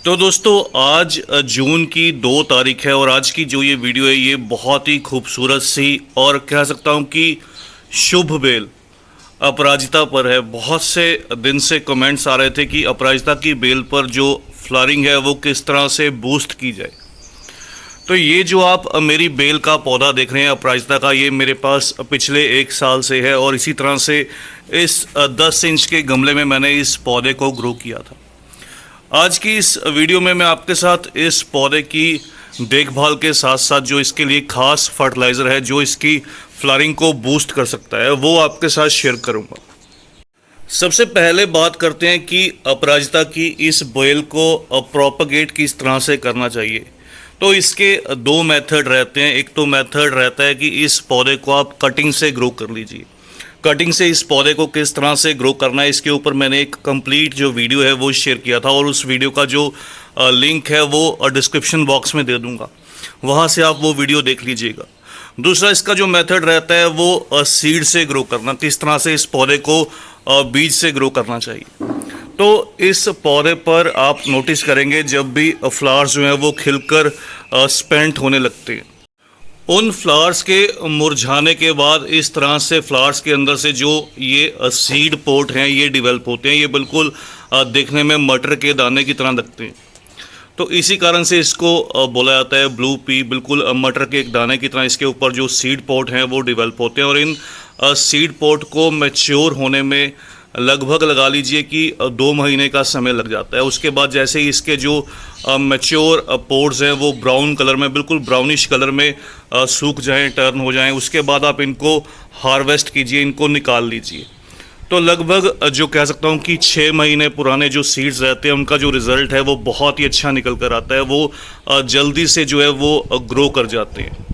तो दोस्तों आज जून की 2 तारीख है और आज की जो ये वीडियो है ये बहुत ही खूबसूरत सी और कह सकता हूँ कि शुभ बेल अपराजिता पर है। बहुत से दिन से कमेंट्स आ रहे थे कि अपराजिता की बेल पर जो फ्लावरिंग है वो किस तरह से बूस्ट की जाए। तो ये जो आप मेरी बेल का पौधा देख रहे हैं अपराजिता का, ये मेरे पास पिछले 1 साल से है और इसी तरह से इस 10 इंच के गमले में मैंने इस पौधे को ग्रो किया था। आज की इस वीडियो में मैं आपके साथ इस पौधे की देखभाल के साथ साथ जो इसके लिए खास फर्टिलाइज़र है जो इसकी फ्लावरिंग को बूस्ट कर सकता है वो आपके साथ शेयर करूंगा। सबसे पहले बात करते हैं कि अपराजिता की इस बेल को प्रोपगेट किस तरह से करना चाहिए। तो इसके 2 मेथड रहते हैं। एक तो मेथड रहता है कि इस पौधे को आप कटिंग से ग्रो कर लीजिए। कटिंग से इस पौधे को किस तरह से ग्रो करना है इसके ऊपर मैंने एक कंप्लीट जो वीडियो है वो शेयर किया था और उस वीडियो का जो लिंक है वो डिस्क्रिप्शन बॉक्स में दे दूंगा, वहाँ से आप वो वीडियो देख लीजिएगा। दूसरा इसका जो मेथड रहता है वो सीड से ग्रो करना, किस तरह से इस पौधे को बीज से ग्रो करना चाहिए। तो इस पौधे पर आप नोटिस करेंगे जब भी फ्लावर्स जो हैं वो खिलकर स्पेंट होने लगते हैं, उन फ्लावर्स के मुरझाने के बाद इस तरह से फ्लावर्स के अंदर से जो ये सीड पोट हैं ये डेवलप होते हैं। ये बिल्कुल देखने में मटर के दाने की तरह लगते हैं। तो इसी कारण से इसको बोला जाता है ब्लू पी। बिल्कुल मटर के एक दाने की तरह इसके ऊपर जो सीड पोट हैं वो डेवलप होते हैं और इन सीड पोट को मैच्योर होने में लगभग लगा लीजिए कि 2 महीने का समय लग जाता है। उसके बाद जैसे ही इसके जो मैच्योर पोड्स हैं वो ब्राउन कलर में, बिल्कुल ब्राउनिश कलर में सूख जाएं, टर्न हो जाएं, उसके बाद आप इनको हार्वेस्ट कीजिए, इनको निकाल लीजिए। तो लगभग जो कह सकता हूँ कि 6 महीने पुराने जो सीड्स रहते हैं उनका जो रिज़ल्ट है वो बहुत ही अच्छा निकल कर आता है। वो जल्दी से जो है वो ग्रो कर जाते हैं।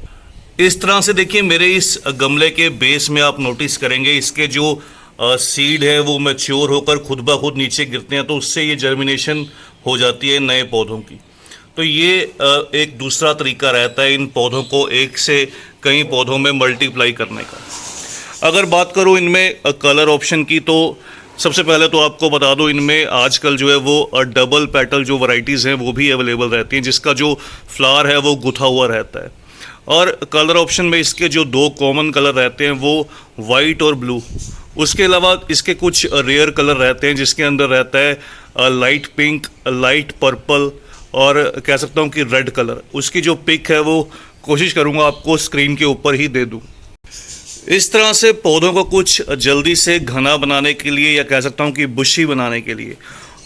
इस तरह से देखिए मेरे इस गमले के बेस में आप नोटिस करेंगे इसके जो सीड है वो मैच्योर होकर खुद ब खुद नीचे गिरते हैं, तो उससे ये जर्मिनेशन हो जाती है नए पौधों की। तो ये एक दूसरा तरीका रहता है इन पौधों को एक से कई पौधों में मल्टीप्लाई करने का। अगर बात करूँ इनमें कलर ऑप्शन की, तो सबसे पहले तो आपको बता दूं इनमें आजकल जो है वो डबल पेटल जो वैरायटीज़ हैं वो भी अवेलेबल रहती हैं, जिसका जो फ्लावर है वो गुथा हुआ रहता है। और कलर ऑप्शन में इसके जो 2 कॉमन कलर रहते हैं वो वाइट और ब्लू। उसके अलावा इसके कुछ रेयर कलर रहते हैं जिसके अंदर रहता है लाइट पिंक, लाइट पर्पल और कह सकता हूँ कि रेड कलर। उसकी जो पिक है वो कोशिश करूँगा आपको स्क्रीन के ऊपर ही दे दूँ। इस तरह से पौधों को कुछ जल्दी से घना बनाने के लिए या कह सकता हूँ कि बुशी बनाने के लिए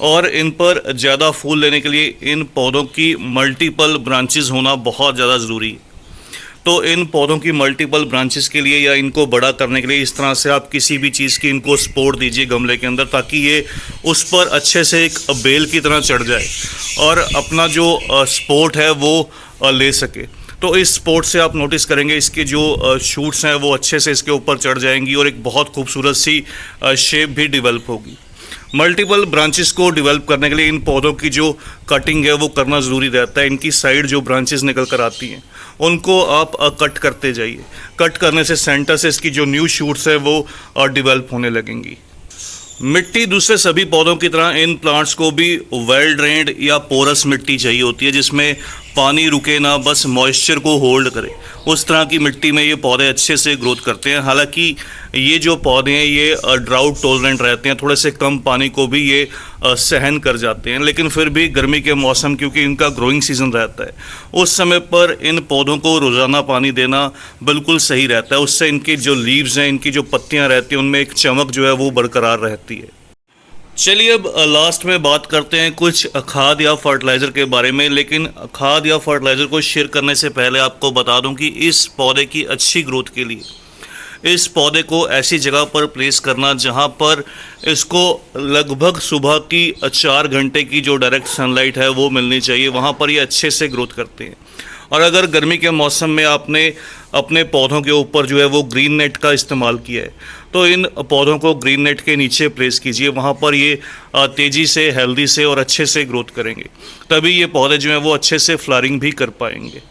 और इन पर ज़्यादा फूल लेने के लिए इन पौधों की मल्टीपल ब्रांचेस होना बहुत ज़्यादा ज़रूरी है। तो इन पौधों की मल्टीपल ब्रांचेस के लिए या इनको बड़ा करने के लिए इस तरह से आप किसी भी चीज़ की इनको सपोर्ट दीजिए गमले के अंदर, ताकि ये उस पर अच्छे से एक बेल की तरह चढ़ जाए और अपना जो सपोर्ट है वो ले सके। तो इस सपोर्ट से आप नोटिस करेंगे इसके जो शूट्स हैं वो अच्छे से इसके ऊपर चढ़ जाएंगी और एक बहुत खूबसूरत सी शेप भी डेवलप होगी। मल्टीपल ब्रांचेस को डेवलप करने के लिए इन पौधों की जो कटिंग है वो करना ज़रूरी रहता है। इनकी साइड जो ब्रांचेस निकल कर आती हैं उनको आप कट करते जाइए। कट करने से सेंटर से इसकी जो न्यू शूट्स है वो डेवलप होने लगेंगी। मिट्टी दूसरे सभी पौधों की तरह इन प्लांट्स को भी वेल ड्रेन्ड या पोरस मिट्टी चाहिए होती है, जिसमें पानी रुके ना, बस मॉइस्चर को होल्ड करे। उस तरह की मिट्टी में ये पौधे अच्छे से ग्रोथ करते हैं। हालांकि ये जो पौधे हैं ये ड्राउट टॉलरेंट रहते हैं, थोड़े से कम पानी को भी ये सहन कर जाते हैं, लेकिन फिर भी गर्मी के मौसम क्योंकि इनका ग्रोइंग सीजन रहता है उस समय पर इन पौधों को रोज़ाना पानी देना बिल्कुल सही रहता है। उससे इनकी जो लीव्स हैं, इनकी जो पत्तियाँ रहती हैं उनमें एक चमक जो है वो बरकरार रहती है। चलिए अब लास्ट में बात करते हैं कुछ खाद या फर्टिलाइज़र के बारे में। लेकिन खाद या फर्टिलाइज़र को शेयर करने से पहले आपको बता दूं कि इस पौधे की अच्छी ग्रोथ के लिए इस पौधे को ऐसी जगह पर प्लेस करना जहां पर इसको लगभग सुबह की 4 घंटे की जो डायरेक्ट सनलाइट है वो मिलनी चाहिए, वहां पर ये अच्छे से ग्रोथ करते हैं। और अगर गर्मी के मौसम में आपने अपने पौधों के ऊपर जो है वो ग्रीन नेट का इस्तेमाल किया है तो इन पौधों को ग्रीन नेट के नीचे प्लेस कीजिए, वहाँ पर ये तेज़ी से, हेल्दी से और अच्छे से ग्रोथ करेंगे। तभी ये पौधे जो हैं वो अच्छे से फ्लावरिंग भी कर पाएंगे।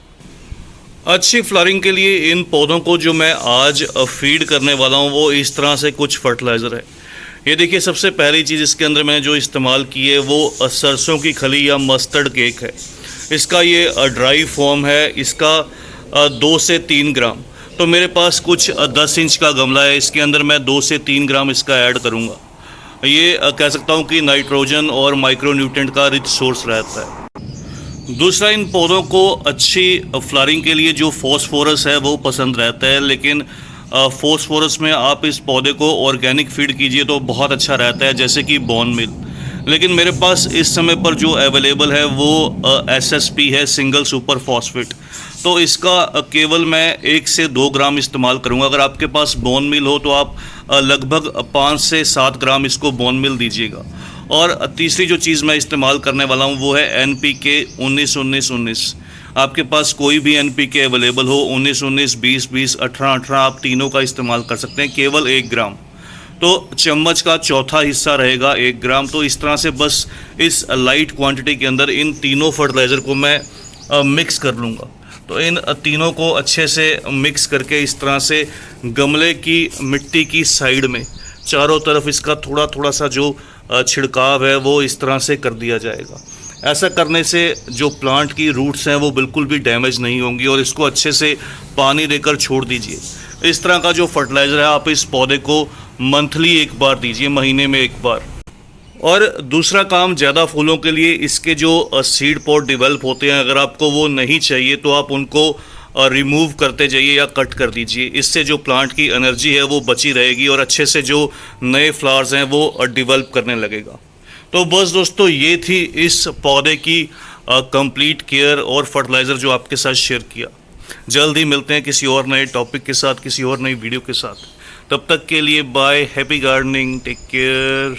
अच्छी फ्लावरिंग के लिए इन पौधों को जो मैं आज फीड करने वाला हूँ वो इस तरह से कुछ फर्टिलाइज़र है। ये देखिए, सबसे पहली चीज़ इसके अंदर मैंने जो इस्तेमाल की है वो सरसों की खली या मस्टर्ड केक है। इसका ये ड्राई फॉर्म है, इसका 2 से 3 ग्राम। तो मेरे पास कुछ 10 इंच का गमला है, इसके अंदर मैं 2 से 3 ग्राम इसका ऐड करूँगा। ये कह सकता हूँ कि नाइट्रोजन और माइक्रोन्यूट्रेंट का रिच सोर्स रहता है। दूसरा, इन पौधों को अच्छी फ्लावरिंग के लिए जो फॉस्फोरस है वो पसंद रहता है, लेकिन फॉस्फोरस में आप इस पौधे को ऑर्गेनिक फीड कीजिए तो बहुत अच्छा रहता है, जैसे कि बोन मिल। लेकिन मेरे पास इस समय पर जो अवेलेबल है वो SSP है, सिंगल सुपर फॉस्फेट। तो इसका केवल मैं 1 से 2 ग्राम इस्तेमाल करूंगा। अगर आपके पास बोन मिल हो तो आप लगभग 5 से 7 ग्राम इसको बोन मिल दीजिएगा। और तीसरी जो चीज़ मैं इस्तेमाल करने वाला हूँ वो है NPK 19-19-19। आपके पास कोई भी NPK अवेलेबल हो, 19-19, 20-20, 18-18, आप तीनों का इस्तेमाल कर सकते हैं, केवल 1 ग्राम। तो चम्मच का चौथा हिस्सा रहेगा 1 ग्राम। तो इस तरह से बस इस लाइट क्वांटिटी के अंदर इन तीनों फर्टिलाइज़र को मैं मिक्स कर लूँगा। तो इन तीनों को अच्छे से मिक्स करके इस तरह से गमले की मिट्टी की साइड में चारों तरफ इसका थोड़ा थोड़ा सा जो छिड़काव है वो इस तरह से कर दिया जाएगा। ऐसा करने से जो प्लांट की रूट्स हैं वो बिल्कुल भी डैमेज नहीं होंगी। और इसको अच्छे से पानी देकर छोड़ दीजिए। इस तरह का जो फर्टिलाइज़र है आप इस पौधे को मंथली 1 बार दीजिए, महीने में 1 बार। और दूसरा काम, ज़्यादा फूलों के लिए इसके जो सीड पॉट डेवलप होते हैं, अगर आपको वो नहीं चाहिए तो आप उनको रिमूव करते जाइए या कट कर दीजिए। इससे जो प्लांट की एनर्जी है वो बची रहेगी और अच्छे से जो नए फ्लावर्स हैं वो डेवलप करने लगेगा। तो बस दोस्तों, ये थी इस पौधे की कंप्लीट केयर और फर्टिलाइज़र जो आपके साथ शेयर किया। जल्द ही मिलते हैं किसी और नए टॉपिक के साथ, किसी और नई वीडियो के साथ। तब तक के लिए bye, happy gardening, take care.